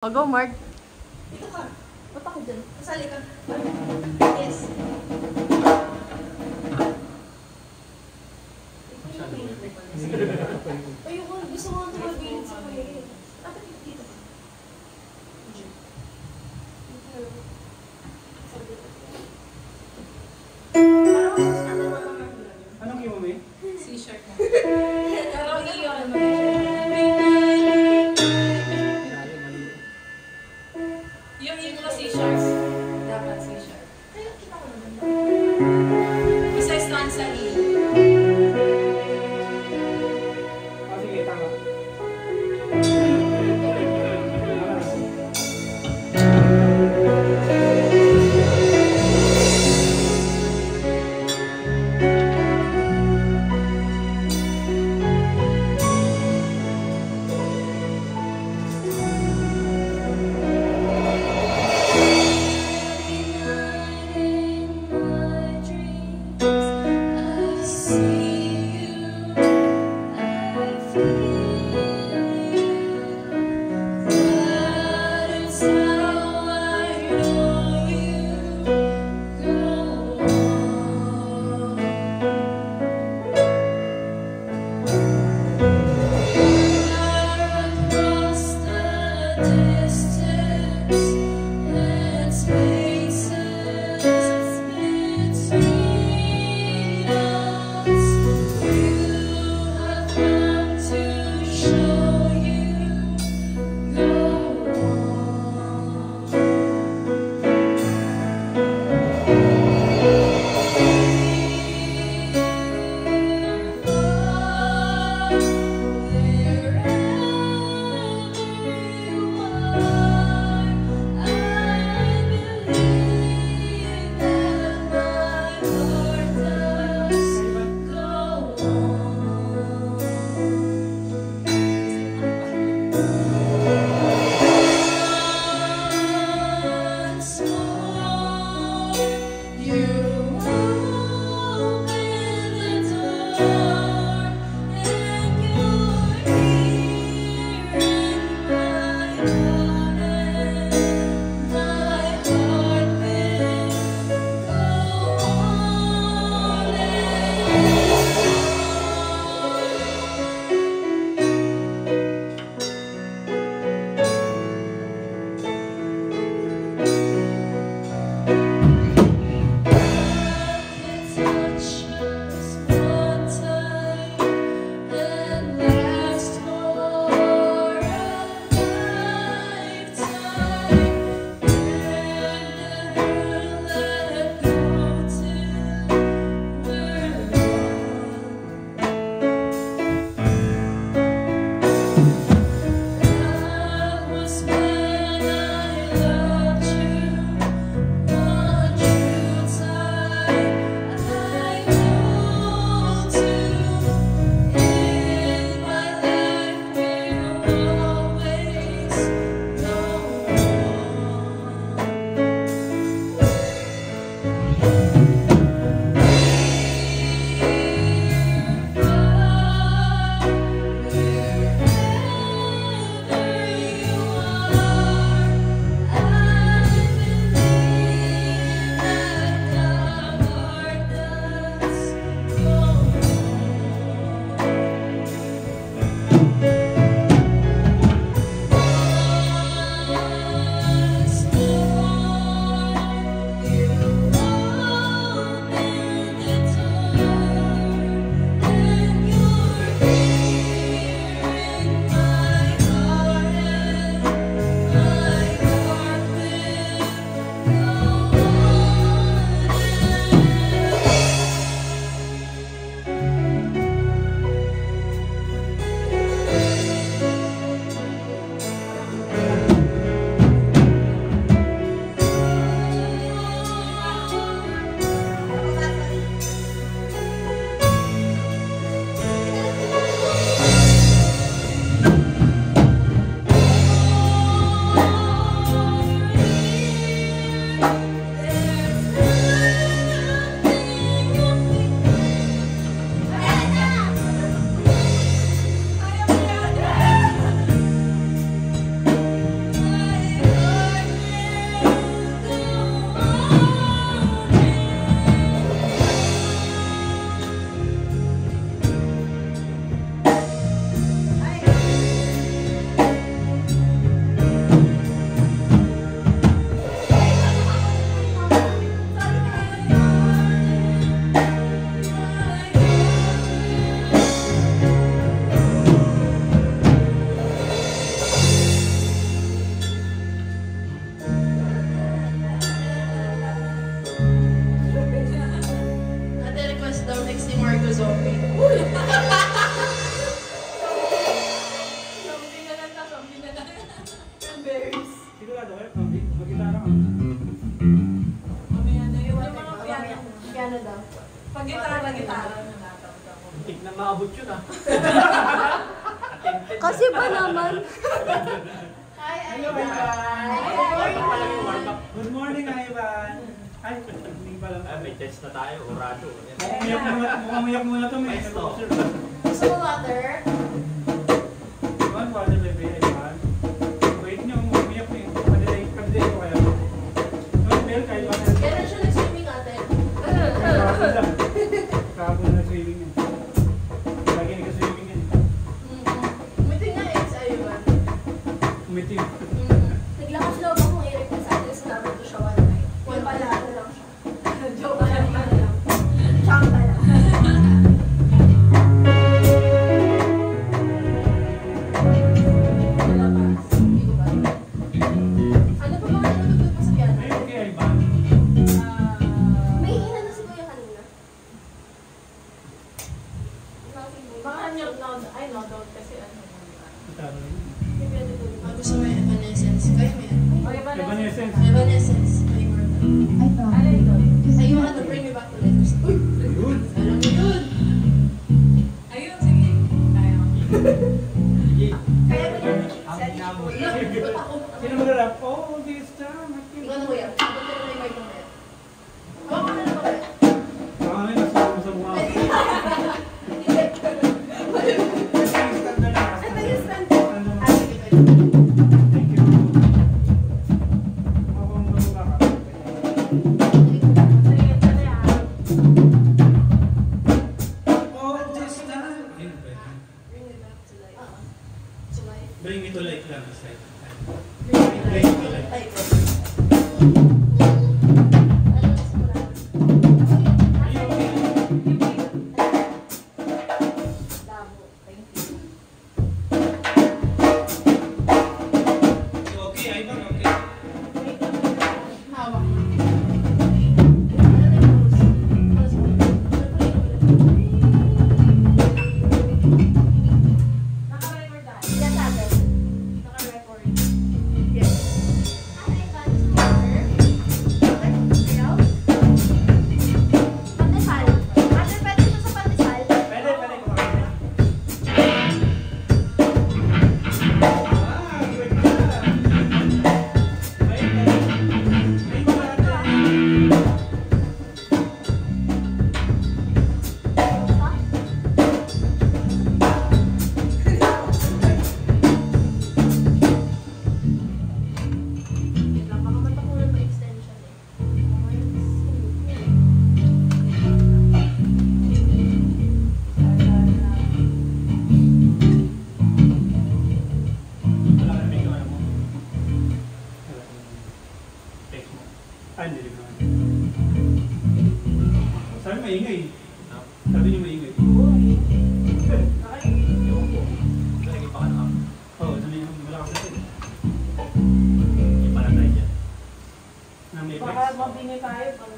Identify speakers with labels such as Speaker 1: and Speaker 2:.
Speaker 1: O, go, Mark.
Speaker 2: Dito ka. Ba't ako dyan? Kasali ka. Yes. Ayoko, gusto ko nga tumagilid sa kuya. Dapat dito ka.
Speaker 3: Anong kimo mo eh?
Speaker 2: C-shirt mo. Pero iyon mo. Yung mga C-shirts. Dapat C-shirt. Kaya kita ko naman. Isa stanza E.
Speaker 3: Sige, tama. Sigurado kayo? Mag-gitara ka.
Speaker 2: Mamaya na yung mga piano.
Speaker 1: Piano daw.
Speaker 2: Pag gitara.
Speaker 4: Tik na maabot yun ah.
Speaker 1: Kasi ba naman?
Speaker 2: Hi,
Speaker 3: Hello, Ivan! Good morning, Ivan! Ay, good morning pala.
Speaker 4: May test na tayo, orado.
Speaker 3: Mukhang umiyak muna ito, may
Speaker 4: Gusto.
Speaker 1: Gusto mo water?
Speaker 3: Ivan, water bebe, Ivan. Wait niyo, umiyak mo yun. Pag-delay ko kayo. Ivan, Bel, kayo ba?
Speaker 1: Kailan siya nag-swimming natin?
Speaker 3: Kahapon na swimming yun. Lagi nag-swimming yun.
Speaker 1: Umiting nga eh, sa Ivan.
Speaker 3: Umitim.
Speaker 1: Naglakas loob akong i-request sa atin, sinabi ko siya one night. Yung pala, ano lang siya. Joke lang, ano lang. Changka lang. Wala pa. Hindi ko ba? Ano pa mga natutulog pa sa piano?
Speaker 3: Ay, okay, Ivan.
Speaker 1: May ina na si Kuya kanina.
Speaker 2: Baka ay no, don't kasi ano.
Speaker 3: Gitara yun.
Speaker 1: Gusto mo yung Evanescence? Kayo mo yan?
Speaker 3: Evanescence.
Speaker 1: Evanescence. May immortal.
Speaker 2: Ano ito?
Speaker 1: Ayun, ano, bring me back to life. Uy!
Speaker 3: Ayun.
Speaker 1: Alam mo yun!
Speaker 2: Ayun, sige. Kaya ko.
Speaker 4: Sige.
Speaker 1: Kaya mo yun?
Speaker 4: Ang
Speaker 1: Set
Speaker 4: inamo.
Speaker 1: mo. Ba't ako?
Speaker 3: Sino mag-rap? Oh, this time.
Speaker 1: Ikaw na kuya. Ba't ka na may mic mo kaya? Huwag ka na naman kaya.
Speaker 3: Baka ngayon, nasa mo sa mukha. Stand na lang.
Speaker 1: Ay, tayo stand.
Speaker 3: Stand na lang.
Speaker 1: Ah, sige, pwede.
Speaker 3: Thank you. Ako ang maluga ka.
Speaker 2: Sige, pala yan.
Speaker 3: Oh, this time. Ayun, pwede.
Speaker 1: Bring me back to life. To life.
Speaker 3: Bring me to life lang. Side.
Speaker 1: Bring me
Speaker 3: Bring me to life.
Speaker 1: Ay, pwede. Ano na simula?
Speaker 3: Ayun, okay.
Speaker 1: Labo. Thank you.
Speaker 3: Okay, Ivan, okay.
Speaker 2: Hawak. Naka-record tayo. Naka-record.
Speaker 3: Pwede, pwede ko makakita. Ah, good na. Ayun, ayun ko natin. Wala ka na may gawa mo. Wala ka na. Text mo. Ah, hindi rin naman. Sabi maingay. Sabi niyo maingay.
Speaker 4: Ewan ko. Talagi pa ka na.
Speaker 3: Oo, sabi niyo malakas na ito.
Speaker 4: Yung pala tayo dyan.
Speaker 3: Na may
Speaker 2: Baka
Speaker 3: text.
Speaker 2: mabingi tayo pag